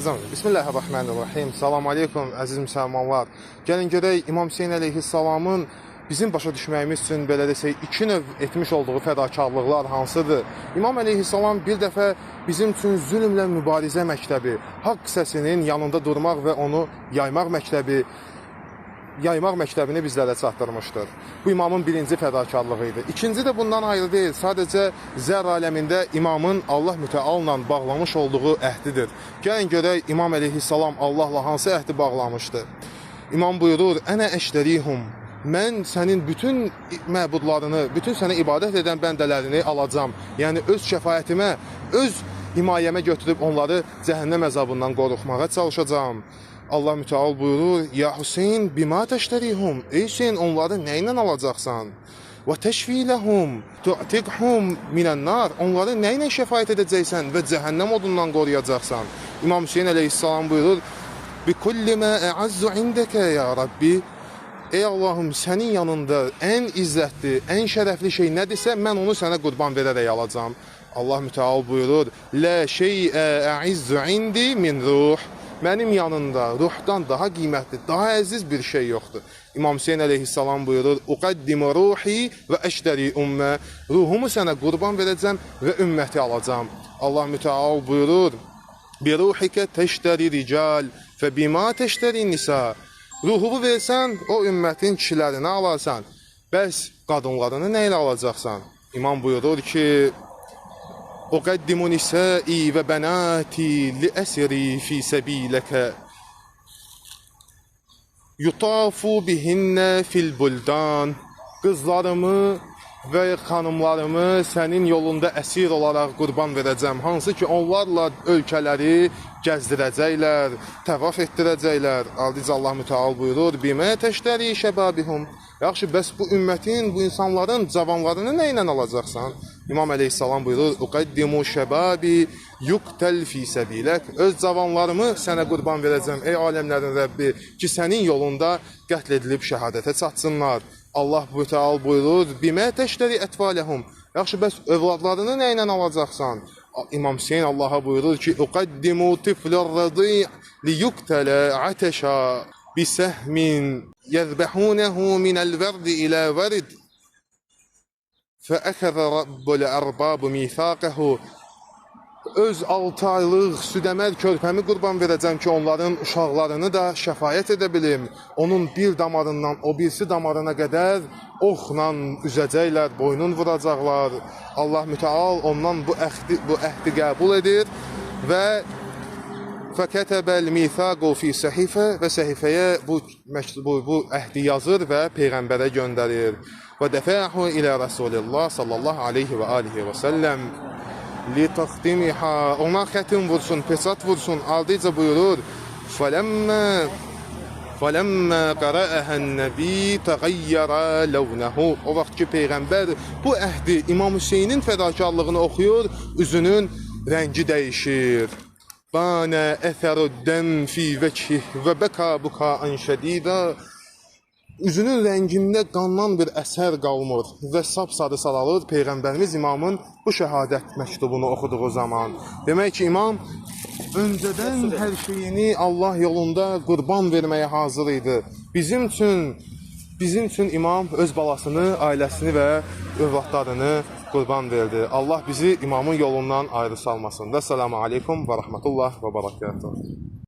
Bismillahirrahmanirrahim. Salam aleykum, əziz müsəlmanlar. Gəlin görək İmam Hüseyin əleyhissalamın bizim başa düşməyimiz üçün belə desək, iki növ etmiş olduğu fədakarlıqlar hansıdır? İmam əleyhissalam bir dəfə bizim üçün zülmlə mübarizə məktəbi, haqq səsinin yanında durmaq və onu yaymaq məktəbini bizlərə çatdırmışdır. Bu imamın birinci fədakarlığı idi. İkinci də bundan ayrı deyil, sadəcə zər aləmində imamın Allah mütəallə bağlamış olduğu əhdidir. Gəlin görək İmam əleyhissalam Allahla hansı əhdi bağlamışdı? İmam buyurur, Ənə əşdərihum, mən sənin bütün məbudlarını, bütün sənə ibadət edən bəndələrini alacam. Yəni öz şəfayətimə, öz himayəmə götürüb onları cəhənnəm əzabından qoruqmağa çalışacağam. Allah mütəal buyurur, Ya Hüseyin, bima təştərihum, ey Hüseyin, onları nə ilə alacaqsan? Və təşfiləhum, tu'tiqhum minənnar, onları nə ilə şəfayət edəcəksən və cəhənnəm odundan qoruyacaqsan? İmam Hüseyin əleyhissalam buyurur, bi kulli mə əəzzu indəkə ya Rabbi, ey Allahım, sənin yanında ən izzətli, ən şərəfli şey nədirsə, mən onu sənə qurban verərək alacam. Allah mütəal buyurur, lə şeyə əizzu indi min ruh, mənim yanında ruhdan daha qiymətli, daha əziz bir şey yoxdur. İmam Hüseyin əleyhissalam buyurur, uqaddimu ruhi və əşdəri ümmə, ruhumu sənə qurban verəcəm və ümməti alacam. Allah mütəal buyurur, bi ruhikə təşdəri rical və bima təşdəri nisa, ruhumu versən, o ümmətin kişilərini alarsan, bəs qadınlarını nə ilə alacaqsan? İmam buyurur ki, uqaddimu nisai və bənati li əsri fi səbiləkə yutafu bihinnə fil buldan, qızlarımı və xanımlarımı sənin yolunda əsir olaraq qurban verəcəm, hansı ki onlarla ölkələri gəzdirəcəklər, təvaf etdirəcəklər. Aldiz Allah mütəal buyurur, bimə təşdəri şəbabihum, yaxşı, bəs bu ümmətin, bu insanların cavanlarını nə ilə alacaqsan? İmam əleyhissalam buyurur, uqaddimu şəbabi yuqtəl fi səbilək, öz cavanlarımı sənə qurban verəcəm, ey aləmlərin Rəbbi, ki sənin yolunda qətl edilib şəhadətə çatsınlar. Allah mütəal buyurur, bimə təşdəri ətvaləhum, yaxşı, bəs övladlarını nə ilə alacaqsan? İmam Hüseyin Allaha buyurur ki, uqaddimu tiflur rədi li yuqtələ atəşə bisəhmin yəzbəhunəhu minəl vərdi ilə vərid fəəxəzə rabbul ərbabu mithaqəhu, öz 6 aylıq südəmər körpəmi qurban verəcəm ki, onların uşaqlarını da şəfayət edə bilim. Onun bir damarından o birisi damarına qədər oxla üzəcəklər, boynun vuracaqlar. Allah mütəal ondan bu əhdi qəbul edir və fəkətəbəl mithaqu fi səhifə və səhifəyə bu əhdi yazır və Peyğəmbərə göndərir. Və dəfəhu ilə Rasulillah sallallahu aleyhi və alihi və səlləm li təxdimihə, ona xətim vursun, pesat vursun, aldıca buyurur, fələmmə qarəəhən nəbi təğəyyərə ləvnəhu, o vaxt ki Peyğəmbər bu əhdi İmam Hüseynin fədakarlığını oxuyur, üzünün rəngi dəyişir. Bənə əthərüddəm fi vəkhih və bəka bukaan şədidə, üzünün rəngində qandan bir əsər qalmır və sapsarı saralır Peyğəmbərimiz İmamın bu şəhadət məktubunu oxuduğu zaman. Demək ki, İmam öncədən hər şeyini Allah yolunda qurban verməyə hazır idi. Bizim üçün İmam öz balasını, ailəsini və övladlarını qurban verdi. Allah bizi İmamın yolundan ayrı salmasın. Vəssalamu aleykum və rəhmətullah və barakatuhu.